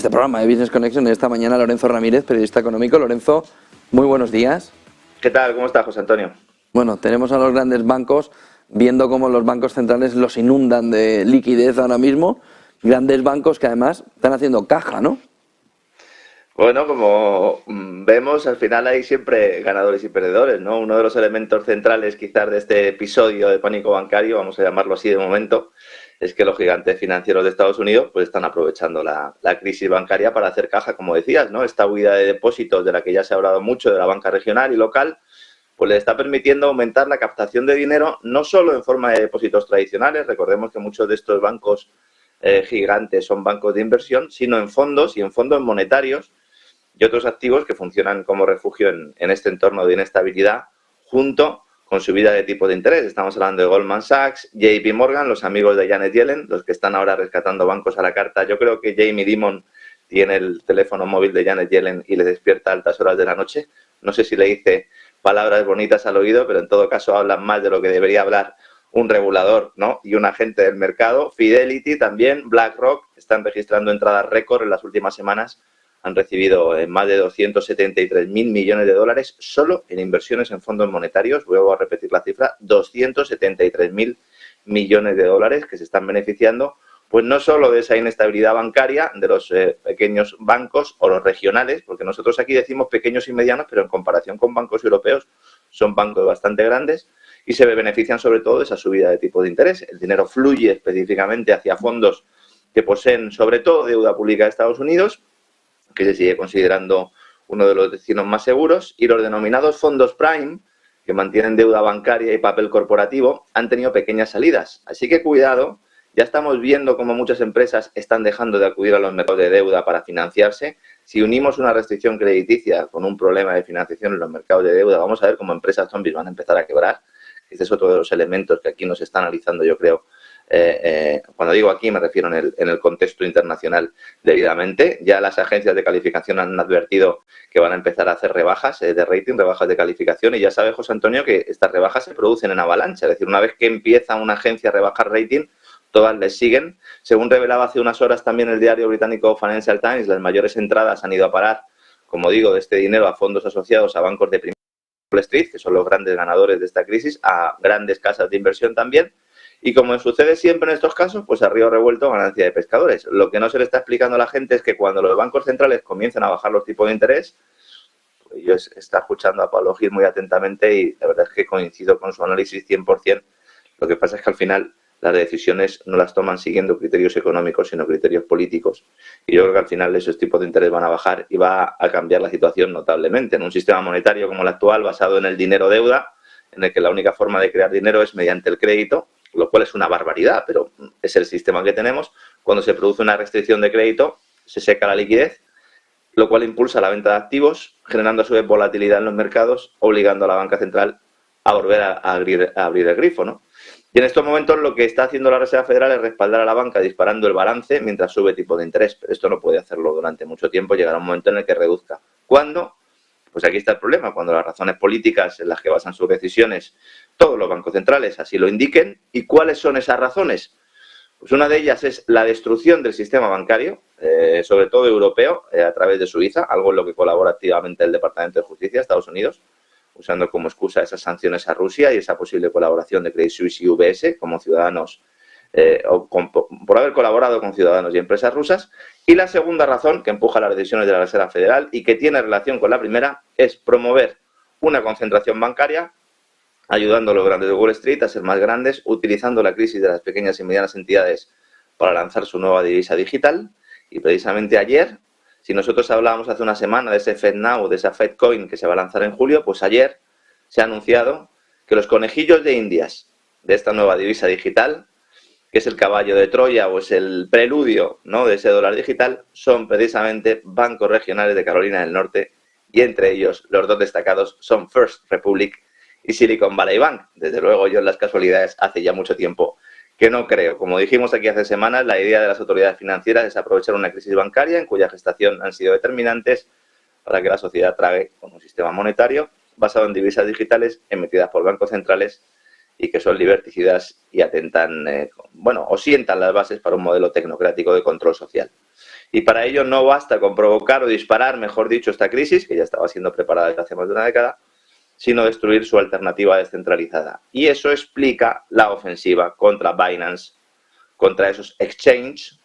Este programa de Business Connection esta mañana Lorenzo Ramírez, periodista económico. Lorenzo, muy buenos días. ¿Qué tal? ¿Cómo estás, José Antonio? Bueno, tenemos a los grandes bancos viendo cómo los bancos centrales los inundan de liquidez ahora mismo. Grandes bancos que además están haciendo caja, ¿no? Bueno, como vemos, al final hay siempre ganadores y perdedores, ¿no? Uno de los elementos centrales quizás de este episodio de pánico bancario, vamos a llamarlo así de momento, es que los gigantes financieros de Estados Unidos pues están aprovechando la crisis bancaria para hacer caja, como decías, ¿no? Esta huida de depósitos de la que ya se ha hablado mucho de la banca regional y local, pues le está permitiendo aumentar la captación de dinero, no solo en forma de depósitos tradicionales, recordemos que muchos de estos bancos gigantes son bancos de inversión, sino en fondos y en fondos monetarios y otros activos que funcionan como refugio en este entorno de inestabilidad, junto con subida de tipo de interés. Estamos hablando de Goldman Sachs, JP Morgan, los amigos de Janet Yellen, los que están ahora rescatando bancos a la carta. Yo creo que Jamie Dimon tiene el teléfono móvil de Janet Yellen y le despierta a altas horas de la noche. No sé si le dice palabras bonitas al oído, pero en todo caso hablan más de lo que debería hablar un regulador, ¿no? Y un agente del mercado. Fidelity también, BlackRock, están registrando entradas récord en las últimas semanas. Han recibido más de 273.000 millones de dólares solo en inversiones en fondos monetarios. Vuelvo a repetir la cifra, 273.000 millones de dólares que se están beneficiando, pues no solo de esa inestabilidad bancaria de los pequeños bancos o los regionales, porque nosotros aquí decimos pequeños y medianos, pero en comparación con bancos europeos son bancos bastante grandes y se benefician sobre todo de esa subida de tipo de interés. El dinero fluye específicamente hacia fondos que poseen sobre todo deuda pública de Estados Unidos, que se sigue considerando uno de los destinos más seguros, y los denominados fondos prime, que mantienen deuda bancaria y papel corporativo, han tenido pequeñas salidas. Así que cuidado, ya estamos viendo cómo muchas empresas están dejando de acudir a los mercados de deuda para financiarse. Si unimos una restricción crediticia con un problema de financiación en los mercados de deuda, vamos a ver cómo empresas zombies van a empezar a quebrar. Este es otro de los elementos que aquí nos está analizando, yo creo. Cuando digo aquí me refiero en el contexto internacional debidamente. Ya las agencias de calificación han advertido que van a empezar a hacer rebajas de rating, rebajas de calificación, y ya sabe José Antonio que estas rebajas se producen en avalancha, es decir, una vez que empieza una agencia a rebajar rating, todas les siguen. Según revelaba hace unas horas también el diario británico Financial Times, las mayores entradas han ido a parar, como digo, de este dinero a fondos asociados a bancos de primera Wall Street, que son los grandes ganadores de esta crisis, a grandes casas de inversión también. Y como sucede siempre en estos casos, pues a río revuelto, ganancia de pescadores. Lo que no se le está explicando a la gente es que cuando los bancos centrales comienzan a bajar los tipos de interés, pues yo está escuchando a Pablo Gil muy atentamente y la verdad es que coincido con su análisis 100%. Lo que pasa es que al final las decisiones no las toman siguiendo criterios económicos, sino criterios políticos. Y yo creo que al final esos tipos de interés van a bajar y va a cambiar la situación notablemente. En un sistema monetario como el actual, basado en el dinero-deuda, en el que la única forma de crear dinero es mediante el crédito, lo cual es una barbaridad, pero es el sistema que tenemos. Cuando se produce una restricción de crédito, se seca la liquidez, lo cual impulsa la venta de activos, generando a su vez volatilidad en los mercados, obligando a la banca central a volver a abrir el grifo, ¿no? Y en estos momentos lo que está haciendo la Reserva Federal es respaldar a la banca disparando el balance mientras sube tipo de interés, pero esto no puede hacerlo durante mucho tiempo, llegará un momento en el que reduzca. ¿Cuándo? Pues aquí está el problema, cuando las razones políticas en las que basan sus decisiones todos los bancos centrales así lo indiquen. ¿Y cuáles son esas razones? Pues una de ellas es la destrucción del sistema bancario, sobre todo europeo, a través de Suiza, algo en lo que colabora activamente el Departamento de Justicia de Estados Unidos, usando como excusa esas sanciones a Rusia y esa posible colaboración de Credit Suisse y UBS como ciudadanos, por haber colaborado con ciudadanos y empresas rusas. Y la segunda razón que empuja las decisiones de la Reserva Federal y que tiene relación con la primera es promover una concentración bancaria, ayudando a los grandes de Wall Street a ser más grandes, utilizando la crisis de las pequeñas y medianas entidades para lanzar su nueva divisa digital. Y precisamente ayer, si nosotros hablábamos hace una semana de ese FedNow, de esa FedCoin que se va a lanzar en julio, pues ayer se ha anunciado que los conejillos de Indias de esta nueva divisa digital, que es el caballo de Troya o es el preludio, ¿no?, de ese dólar digital, son precisamente bancos regionales de Carolina del Norte, y entre ellos los dos destacados son First Republic y Silicon Valley Bank. Desde luego yo en las casualidades hace ya mucho tiempo que no creo. Como dijimos aquí hace semanas, la idea de las autoridades financieras es aprovechar una crisis bancaria en cuya gestación han sido determinantes para que la sociedad trague con un sistema monetario basado en divisas digitales emitidas por bancos centrales y que son liberticidas y atentan, o sientan las bases para un modelo tecnocrático de control social. Y para ello no basta con provocar o disparar, mejor dicho, esta crisis, que ya estaba siendo preparada desde hace más de una década, sino destruir su alternativa descentralizada. Y eso explica la ofensiva contra Binance, contra esos exchanges,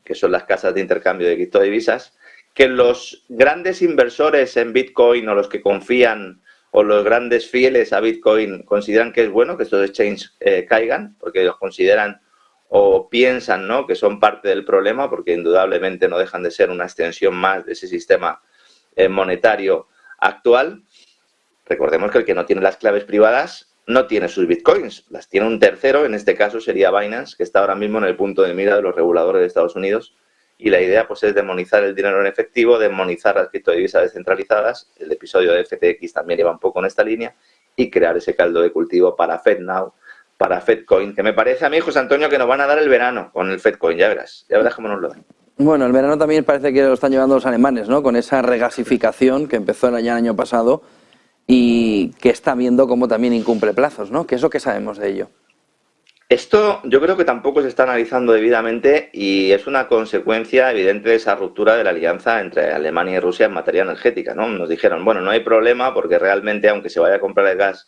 que son las casas de intercambio de criptodivisas, que los grandes inversores en Bitcoin o los que confían o los grandes fieles a Bitcoin consideran que es bueno que estos exchanges caigan, porque los consideran o piensan, ¿no?, que son parte del problema, porque indudablemente no dejan de ser una extensión más de ese sistema monetario actual. Recordemos que el que no tiene las claves privadas no tiene sus bitcoins, las tiene un tercero, en este caso sería Binance, que está ahora mismo en el punto de mira de los reguladores de Estados Unidos, y la idea pues es demonizar el dinero en efectivo, demonizar las criptodivisas descentralizadas. El episodio de FTX también lleva un poco en esta línea, y crear ese caldo de cultivo para FedNow, para FedCoin, que me parece a mí, José Antonio, que nos van a dar el verano con el FedCoin, ya verás cómo nos lo dan. Bueno, el verano también parece que lo están llevando los alemanes, ¿no?, con esa regasificación que empezó el año pasado y que está viendo cómo también incumple plazos, ¿no? ¿Qué es lo que sabemos de ello? Esto yo creo que tampoco se está analizando debidamente y es una consecuencia evidente de esa ruptura de la alianza entre Alemania y Rusia en materia energética, ¿no? Nos dijeron, bueno, no hay problema porque realmente, aunque se vaya a comprar el gas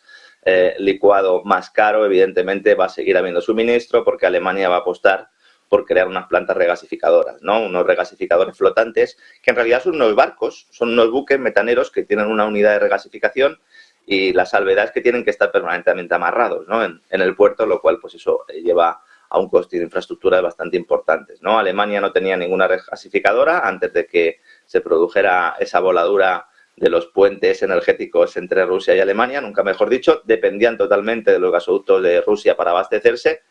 licuado más caro, evidentemente va a seguir habiendo suministro porque Alemania va a apostar por crear unas plantas regasificadoras, ¿no? Unos regasificadores flotantes que en realidad son unos barcos, son unos buques metaneros que tienen una unidad de regasificación, y la salvedad es que tienen que estar permanentemente amarrados, ¿no?, en el puerto, lo cual pues eso lleva a un coste de infraestructura bastante importantes, ¿no? Alemania no tenía ninguna regasificadora antes de que se produjera esa voladura de los puentes energéticos entre Rusia y Alemania, nunca mejor dicho, dependían totalmente de los gasoductos de Rusia para abastecerse.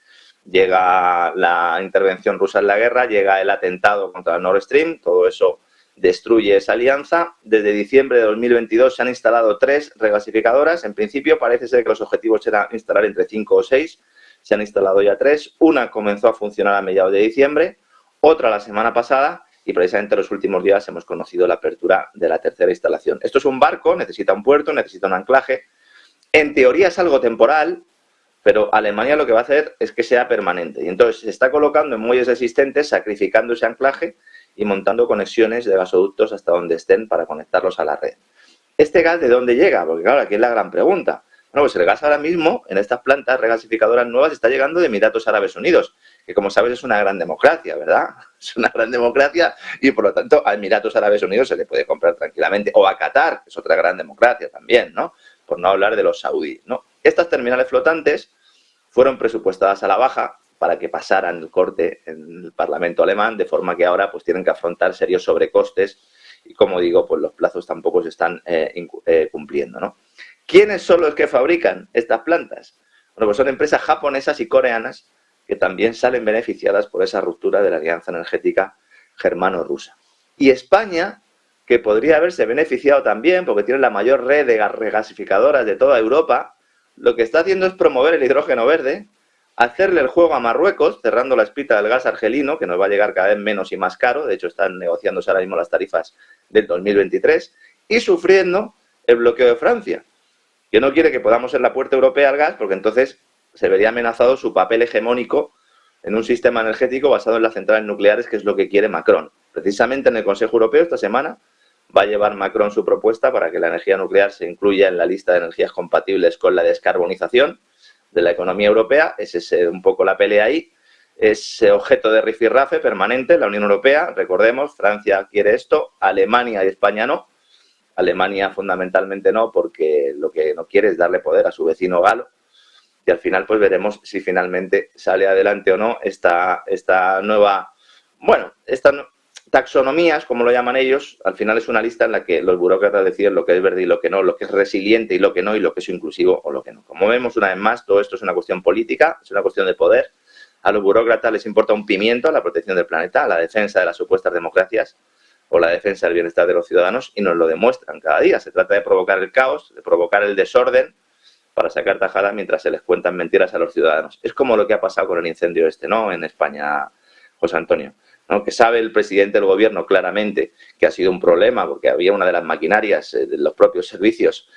Llega la intervención rusa en la guerra, llega el atentado contra Nord Stream, todo eso destruye esa alianza. Desde diciembre de 2022 se han instalado 3 regasificadoras. En principio parece ser que los objetivos eran instalar entre 5 o 6. Se han instalado ya 3. Una comenzó a funcionar a mediados de diciembre, otra la semana pasada, y precisamente en los últimos días hemos conocido la apertura de la tercera instalación. Esto es un barco, necesita un puerto, necesita un anclaje. En teoría es algo temporal, pero Alemania lo que va a hacer es que sea permanente. Y entonces se está colocando en muelles existentes, sacrificando ese anclaje y montando conexiones de gasoductos hasta donde estén para conectarlos a la red. ¿Este gas de dónde llega? Porque claro, aquí es la gran pregunta. Bueno, pues el gas ahora mismo en estas plantas regasificadoras nuevas está llegando de Emiratos Árabes Unidos, que como sabes es una gran democracia, ¿verdad? Es una gran democracia y por lo tanto a Emiratos Árabes Unidos se le puede comprar tranquilamente. O a Qatar, que es otra gran democracia también, ¿no? Por no hablar de los saudíes, ¿no? Estas terminales flotantes fueron presupuestadas a la baja para que pasaran el corte en el Parlamento alemán, de forma que ahora pues tienen que afrontar serios sobrecostes y, como digo, pues los plazos tampoco se están cumpliendo, ¿no? ¿Quiénes son los que fabrican estas plantas? Bueno, pues son empresas japonesas y coreanas que también salen beneficiadas por esa ruptura de la alianza energética germano-rusa. Y España, que podría haberse beneficiado también porque tiene la mayor red de regasificadoras de toda Europa, lo que está haciendo es promover el hidrógeno verde, hacerle el juego a Marruecos, cerrando la espita del gas argelino, que nos va a llegar cada vez menos y más caro. De hecho, están negociándose ahora mismo las tarifas del 2023, y sufriendo el bloqueo de Francia, que no quiere que podamos ser la puerta europea al gas, porque entonces se vería amenazado su papel hegemónico en un sistema energético basado en las centrales nucleares, que es lo que quiere Macron. Precisamente en el Consejo Europeo esta semana va a llevar Macron su propuesta para que la energía nuclear se incluya en la lista de energías compatibles con la descarbonización de la economía europea. Esa es un poco la pelea ahí. Es objeto de rifirrafe permanente en la Unión Europea. Recordemos, Francia quiere esto, Alemania y España no. Alemania fundamentalmente no, porque lo que no quiere es darle poder a su vecino galo. Y al final pues veremos si finalmente sale adelante o no esta nueva, bueno, taxonomías, como lo llaman ellos. Al final es una lista en la que los burócratas deciden lo que es verde y lo que no, lo que es resiliente y lo que no, y lo que es inclusivo o lo que no. Como vemos, una vez más, todo esto es una cuestión política, es una cuestión de poder. A los burócratas les importa un pimiento la protección del planeta, la defensa de las supuestas democracias o la defensa del bienestar de los ciudadanos, y nos lo demuestran cada día. Se trata de provocar el caos, de provocar el desorden para sacar tajada mientras se les cuentan mentiras a los ciudadanos. Es como lo que ha pasado con el incendio ¿no?, en España, José Antonio, ¿no? Que sabe el presidente del gobierno claramente que ha sido un problema porque había una de las maquinarias de los propios servicios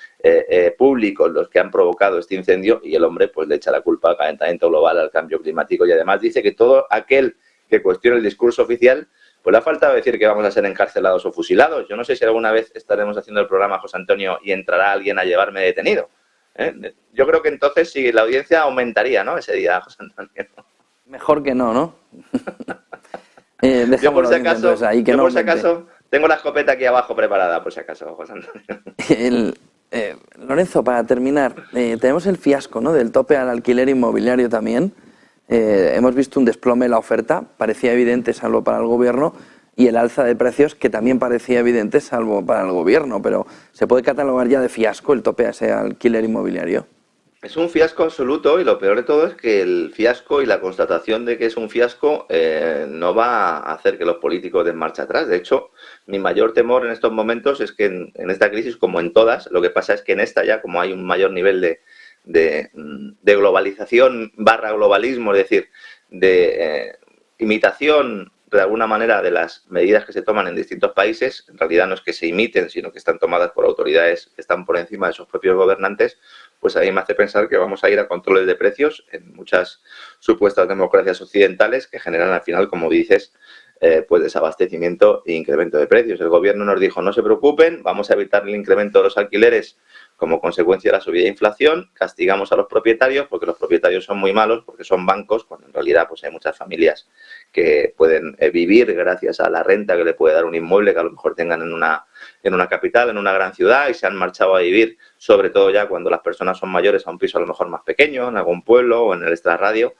públicos los que han provocado este incendio, y el hombre pues le echa la culpa al calentamiento global, al cambio climático, y además dice que todo aquel que cuestione el discurso oficial Pues le ha faltado decir que vamos a ser encarcelados o fusilados. Yo no sé si alguna vez estaremos haciendo el programa, José Antonio, y entrará alguien a llevarme detenido. Yo creo que entonces sí, la audiencia aumentaría, ¿no? Ese día, José Antonio. Mejor que no, ¿no? Yo por si acaso, ahí, que yo no por si acaso tengo la escopeta aquí abajo preparada, por si acaso, José Antonio. Lorenzo, para terminar, tenemos el fiasco, ¿no?, del tope al alquiler inmobiliario también. Hemos visto un desplome en la oferta, parecía evidente salvo para el gobierno, y el alza de precios que también parecía evidente salvo para el gobierno, pero ¿se puede catalogar ya de fiasco el tope a ese alquiler inmobiliario? Es un fiasco absoluto y lo peor de todo es que el fiasco y la constatación de que es un fiasco no va a hacer que los políticos den marcha atrás. De hecho, mi mayor temor en estos momentos es que en esta crisis, como en todas, lo que pasa es que en esta ya, como hay un mayor nivel de globalización barra globalismo, es decir, de imitación de alguna manera de las medidas que se toman en distintos países, en realidad no es que se imiten, sino que están tomadas por autoridades que están por encima de sus propios gobernantes, pues a mí me hace pensar que vamos a ir a controles de precios en muchas supuestas democracias occidentales que generan al final, como dices, pues desabastecimiento e incremento de precios. El gobierno nos dijo, no se preocupen, vamos a evitar el incremento de los alquileres como consecuencia de la subida de inflación, castigamos a los propietarios porque los propietarios son muy malos, porque son bancos, cuando en realidad pues hay muchas familias que pueden vivir gracias a la renta que le puede dar un inmueble que a lo mejor tengan en una capital, en una gran ciudad, y se han marchado a vivir, sobre todo ya cuando las personas son mayores, a un piso a lo mejor más pequeño, en algún pueblo o en el extrarradio,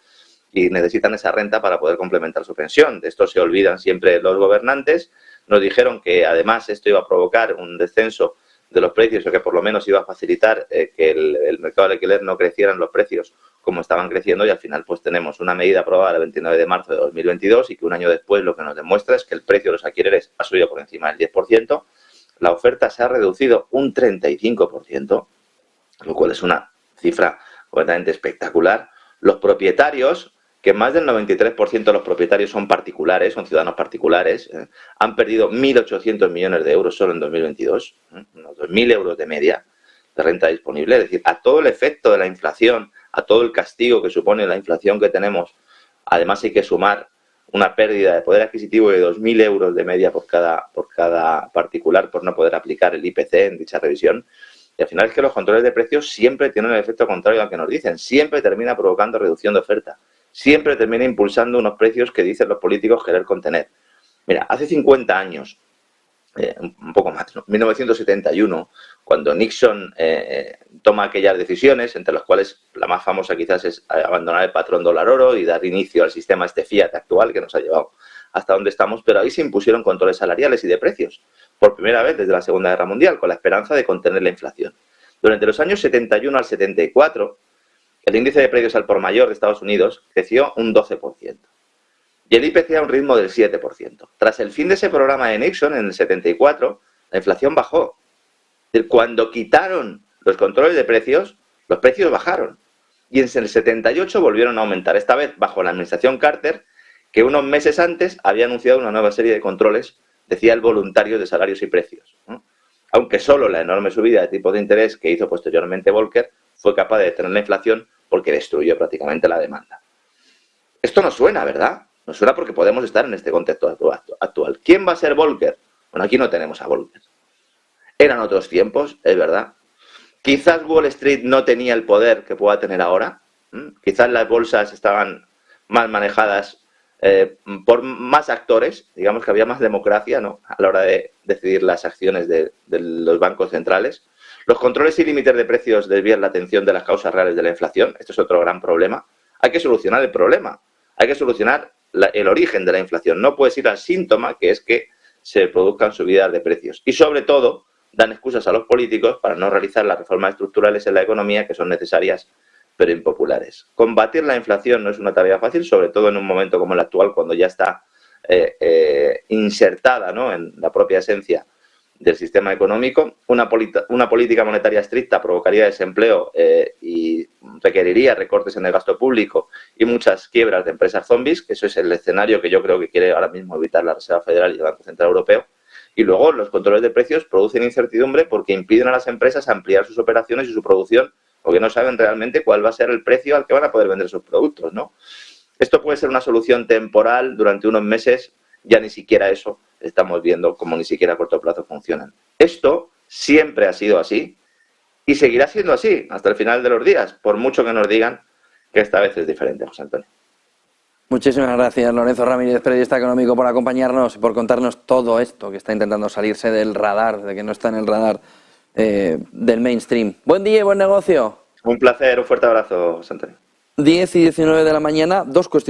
y necesitan esa renta para poder complementar su pensión. De esto se olvidan siempre los gobernantes. Nos dijeron que además esto iba a provocar un descenso de los precios o que por lo menos iba a facilitar que el mercado del alquiler no creciera en los precios como estaban creciendo, y al final pues tenemos una medida aprobada el 29 de marzo de 2022 y que un año después lo que nos demuestra es que el precio de los alquileres ha subido por encima del 10%, la oferta se ha reducido un 35%, lo cual es una cifra completamente espectacular. Los propietarios, que más del 93% de los propietarios son particulares, son ciudadanos particulares, han perdido 1.800 millones de euros solo en 2022, unos 2.000 euros de media de renta disponible. Es decir, a todo el efecto de la inflación, a todo el castigo que supone la inflación que tenemos, además hay que sumar una pérdida de poder adquisitivo de 2.000 euros de media por cada particular por no poder aplicar el IPC en dicha revisión. Y al final es que los controles de precios siempre tienen el efecto contrario al que nos dicen, siempre termina provocando reducción de oferta, siempre termina impulsando unos precios que dicen los políticos querer contener. Mira, hace 50 años, un poco más, ¿no?, 1971, cuando Nixon toma aquellas decisiones, entre las cuales la más famosa quizás es abandonar el patrón dólar oro y dar inicio al sistema Fiat actual que nos ha llevado hasta donde estamos, pero ahí se impusieron controles salariales y de precios, por primera vez desde la Segunda Guerra Mundial, con la esperanza de contener la inflación. Durante los años 71 al 74, el índice de precios al por mayor de Estados Unidos creció un 12%. Y el IPC a un ritmo del 7%. Tras el fin de ese programa de Nixon, en el 74, la inflación bajó. Es decir, cuando quitaron los controles de precios, los precios bajaron. Y en el 78 volvieron a aumentar, esta vez bajo la administración Carter, que unos meses antes había anunciado una nueva serie de controles, decía el voluntario de salarios y precios, ¿no? Aunque solo la enorme subida de tipos de interés que hizo posteriormente Volcker fue capaz de detener la inflación porque destruyó prácticamente la demanda. Esto nos suena, ¿verdad? Nos suena porque podemos estar en este contexto actual. ¿Quién va a ser Volcker? Bueno, aquí no tenemos a Volcker. Eran otros tiempos, es verdad. Quizás Wall Street no tenía el poder que pueda tener ahora. Quizás las bolsas estaban mal manejadas por más actores. Digamos que había más democracia, ¿no?, a la hora de decidir las acciones de los bancos centrales. Los controles y límites de precios desvían la atención de las causas reales de la inflación. Esto es otro gran problema. Hay que solucionar el problema. Hay que solucionar el origen de la inflación. No puedes ir al síntoma, que es que se produzcan subidas de precios. Y sobre todo, dan excusas a los políticos para no realizar las reformas estructurales en la economía que son necesarias pero impopulares. Combatir la inflación no es una tarea fácil, sobre todo en un momento como el actual, cuando ya está insertada, ¿no?, en la propia esencia del sistema económico. Una política monetaria estricta provocaría desempleo y requeriría recortes en el gasto público y muchas quiebras de empresas zombies, que eso es el escenario que yo creo que quiere ahora mismo evitar la Reserva Federal y el Banco Central Europeo. Y luego los controles de precios producen incertidumbre porque impiden a las empresas ampliar sus operaciones y su producción, porque no saben realmente cuál va a ser el precio al que van a poder vender sus productos, ¿no? Esto puede ser una solución temporal durante unos meses ya ni siquiera eso estamos viendo como ni siquiera a corto plazo funcionan. Esto siempre ha sido así y seguirá siendo así hasta el final de los días, por mucho que nos digan que esta vez es diferente, José Antonio. Muchísimas gracias, Lorenzo Ramírez, periodista económico, por acompañarnos y por contarnos todo esto que está intentando salirse del radar, de que no está en el radar del mainstream. Buen día y buen negocio. Un placer, un fuerte abrazo, José Antonio. 10 y 19 de la mañana, dos cuestiones.